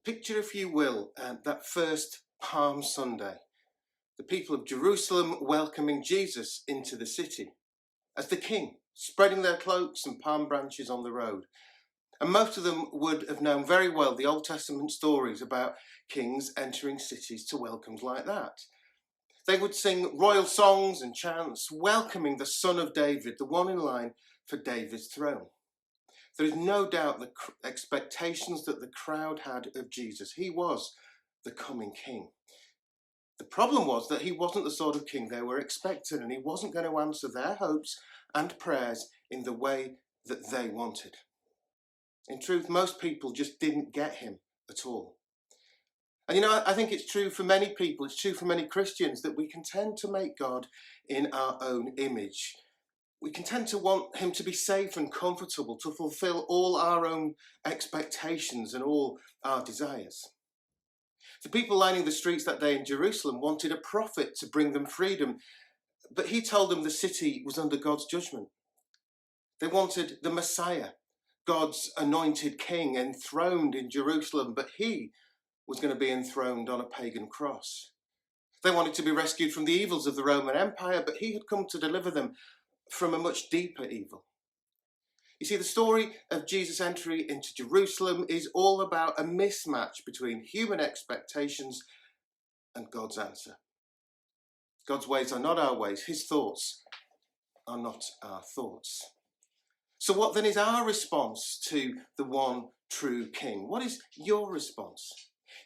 Picture, if you will, that first Palm Sunday, the people of Jerusalem welcoming Jesus into the city as the king, spreading their cloaks and palm branches on the road. And most of them would have known very well the Old Testament stories about kings entering cities to welcomes like that. They would sing royal songs and chants welcoming the Son of David, the one in line for David's throne. There is no doubt the expectations that the crowd had of Jesus. He was the coming king. The problem was that he wasn't the sort of king they were expecting, and he wasn't going to answer their hopes and prayers in the way that they wanted. In truth, most people just didn't get him at all. And I think it's true for many people, it's true for many Christians, that we can tend to make God in our own image. We can tend to want him to be safe and comfortable, to fulfill all our own expectations and all our desires. The people lining the streets that day in Jerusalem wanted a prophet to bring them freedom, but he told them the city was under God's judgment. They wanted the Messiah, God's anointed king, enthroned in Jerusalem, but he was going to be enthroned on a pagan cross. They wanted to be rescued from the evils of the Roman Empire, but he had come to deliver them from a much deeper evil. You see, the story of Jesus' entry into Jerusalem is all about a mismatch between human expectations and God's answer. God's ways are not our ways. His thoughts are not our thoughts. So what then is our response to the one true King? What is your response?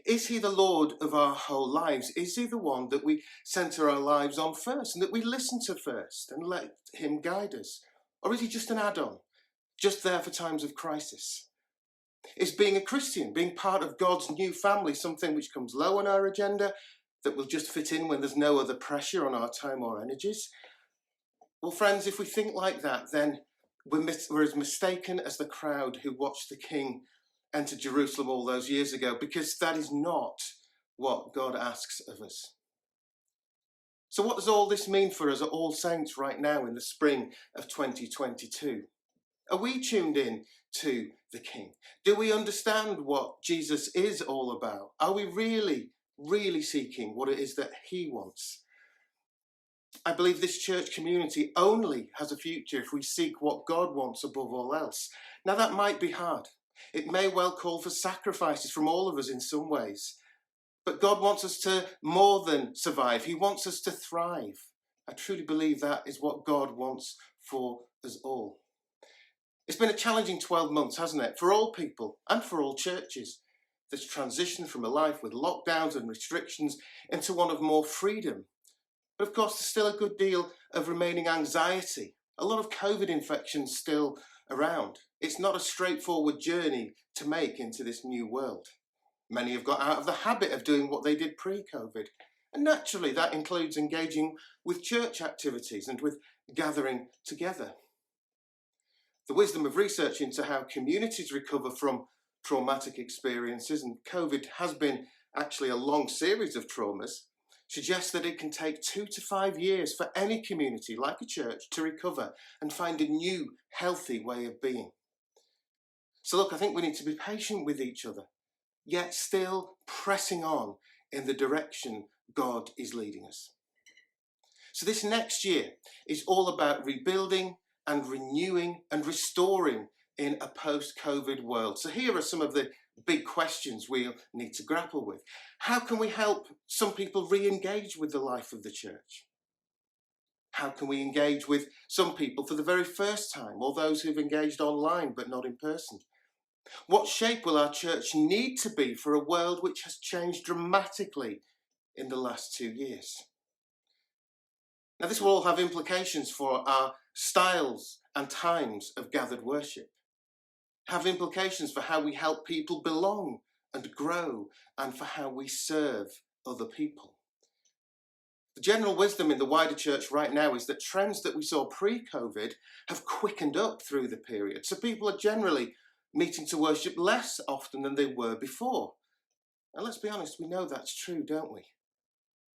Is he the Lord of our whole lives? Is he the one that we centre our lives on first and that we listen to first and let him guide us? Or is he just an add-on, just there for times of crisis? Is being a Christian, being part of God's new family, something which comes low on our agenda, that will just fit in when there's no other pressure on our time or energies? Well, friends, if we think like that, then we're as mistaken as the crowd who watched the king enter Jerusalem all those years ago, because that is not what God asks of us. So what does all this mean for us at All Saints right now in the spring of 2022? Are we tuned in to the King? Do we understand what Jesus is all about? Are we really seeking what it is that he wants? I believe this church community only has a future if we seek what God wants above all else. Now, that might be hard. It may well call for sacrifices from all of us in some ways. But God wants us to more than survive. He wants us to thrive. I truly believe that is what God wants for us all. It's been a challenging 12 months, hasn't it? For all people and for all churches. This transition from a life with lockdowns and restrictions into one of more freedom. But of course, there's still a good deal of remaining anxiety. A lot of COVID infections still around. It's not a straightforward journey to make into this new world. Many have got out of the habit of doing what they did pre-COVID. And naturally, that includes engaging with church activities and with gathering together. The wisdom of research into how communities recover from traumatic experiences, and COVID has been actually a long series of traumas, suggests that it can take 2 to 5 years for any community, like a church, to recover and find a new, healthy way of being. So look, I think we need to be patient with each other, yet still pressing on in the direction God is leading us. So this next year is all about rebuilding and renewing and restoring in a post-COVID world. So here are some of the big questions we'll need to grapple with. How can we help some people re-engage with the life of the church? How can we engage with some people for the very first time, or those who've engaged online but not in person? What shape will our church need to be for a world which has changed dramatically in the last 2 years? Now, this will all have implications for our styles and times of gathered worship, have implications for how we help people belong and grow, and for how we serve other people. The general wisdom in the wider church right now is that trends that we saw pre-COVID have quickened up through the period. So people are generally meeting to worship less often than they were before. And let's be honest, we know that's true, don't we?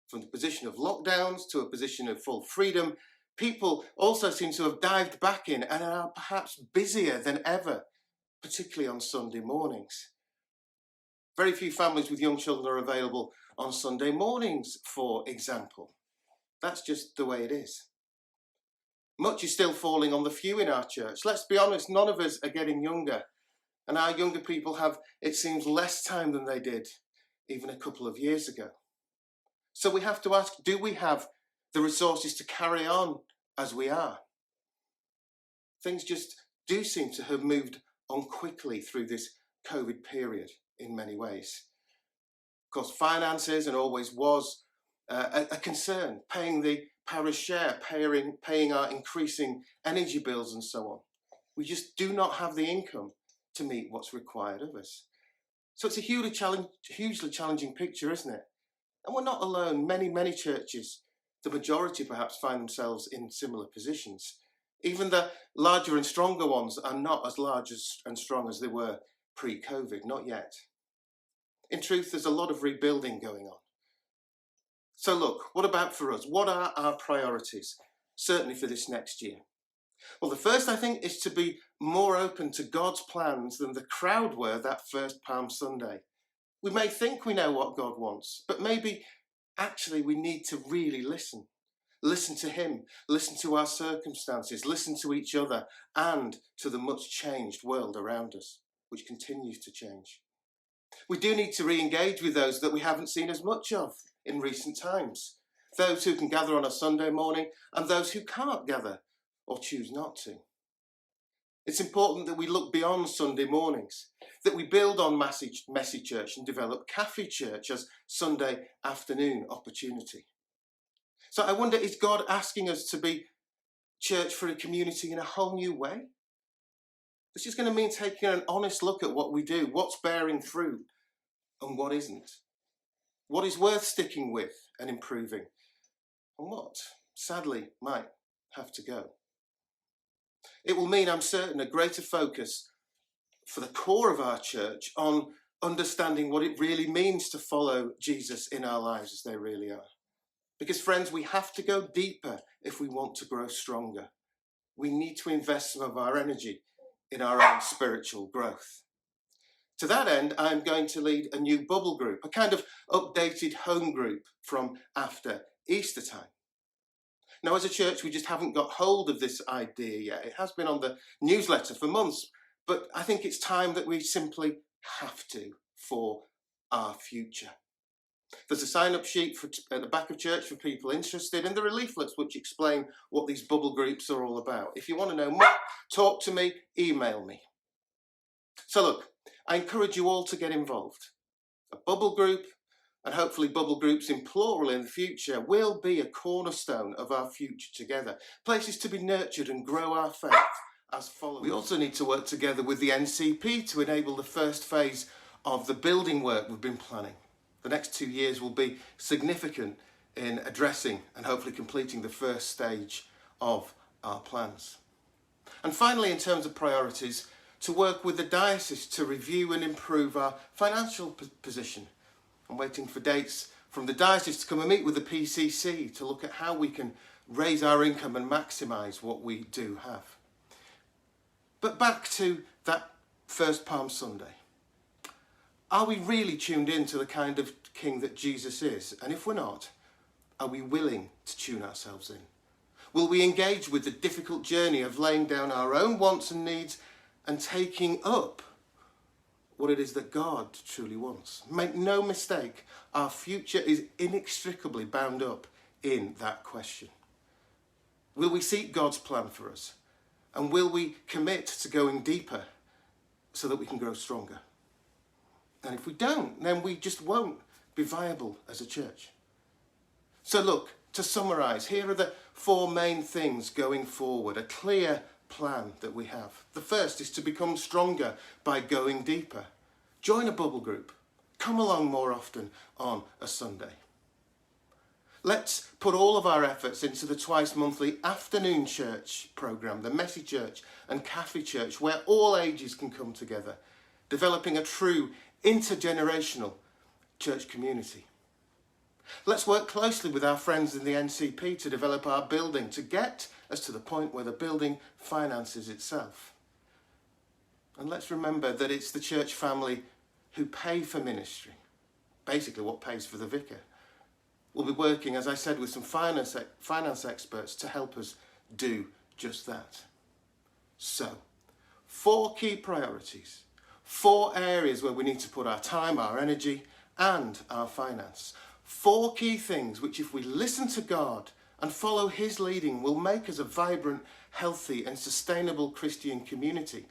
From the position of lockdowns to a position of full freedom, people also seem to have dived back in and are perhaps busier than ever, particularly on Sunday mornings. Very few families with young children are available on Sunday mornings, for example. That's just the way it is. Much is still falling on the few in our church. Let's be honest, none of us are getting younger. And our younger people have, it seems, less time than they did even a couple of years ago. So we have to ask, do we have the resources to carry on as we are? Things just do seem to have moved on quickly through this COVID period in many ways. Of course, finances, and always was, a concern, paying the parish share, paying our increasing energy bills and so on. We just do not have the income to meet what's required of us. So it's a hugely challenging picture, isn't it? And we're not alone. Many churches, the majority perhaps, find themselves in similar positions. Even the larger and stronger ones are not as large and strong as they were pre-COVID, not yet. In truth, there's a lot of rebuilding going on. So look, what about for us? What are our priorities, certainly for this next year? Well, the first, I think, is to be more open to God's plans than the crowd were that first Palm Sunday. We may think we know what God wants, but maybe actually we need to really listen. Listen to him, listen to our circumstances, listen to each other, and to the much changed world around us, which continues to change. We do need to re-engage with those that we haven't seen as much of in recent times. Those who can gather on a Sunday morning and those who can't gather or choose not to. It's important that we look beyond Sunday mornings, that we build on Messy Church and develop Cafe Church as Sunday afternoon opportunity. So I wonder, is God asking us to be church for a community in a whole new way? This is going to mean taking an honest look at what we do, what's bearing fruit and what isn't. What is worth sticking with and improving, and what, sadly, might have to go. It will mean, I'm certain, a greater focus for the core of our church on understanding what it really means to follow Jesus in our lives as they really are. Because, friends, we have to go deeper if we want to grow stronger. We need to invest some of our energy in our own spiritual growth. To that end, I'm going to lead a new bubble group, a kind of updated home group from after Easter time. Now, as a church, we just haven't got hold of this idea yet. It has been on the newsletter for months, but I think it's time that we simply have to for our future. There's a sign-up sheet at the back of church for people interested, and there are leaflets which explain what these bubble groups are all about. If you want to know more, talk to me, email me. So look, I encourage you all to get involved. A bubble group, and hopefully bubble groups in plural in the future, will be a cornerstone of our future together. Places to be nurtured and grow our faith as followers. We also need to work together with the NCP to enable the first phase of the building work we've been planning. The next 2 years will be significant in addressing and hopefully completing the first stage of our plans. And finally, in terms of priorities, to work with the diocese to review and improve our financial position. I'm waiting for dates from the diocese to come and meet with the PCC to look at how we can raise our income and maximise what we do have. But back to that first Palm Sunday. Are we really tuned in to the kind of king that Jesus is? And if we're not, are we willing to tune ourselves in? Will we engage with the difficult journey of laying down our own wants and needs and taking up what it is that God truly wants? Make no mistake, our future is inextricably bound up in that question. Will we seek God's plan for us? And will we commit to going deeper so that we can grow stronger? And if we don't, then we just won't be viable as a church. So look, to summarise, here are the 4 main things going forward, a clear plan that we have. The first is to become stronger by going deeper. Join a bubble group. Come along more often on a Sunday. Let's put all of our efforts into the twice monthly afternoon church programme, the Messy Church and Cafe Church, where all ages can come together, developing a true intergenerational church community. Let's work closely with our friends in the NCP to develop our building, to get us to the point where the building finances itself. And let's remember that it's the church family who pay for ministry, basically what pays for the vicar. We'll be working, as I said, with some finance experts to help us do just that. So, 4 key priorities, 4 areas where we need to put our time, our energy, and our finance. 4 key things which, if we listen to God and follow his leading, will make us a vibrant, healthy and sustainable Christian community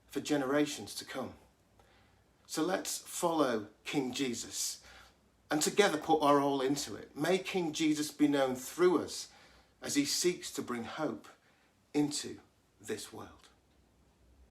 for generations to come. So let's follow King Jesus and together put our all into it. May King Jesus be known through us as he seeks to bring hope into this world.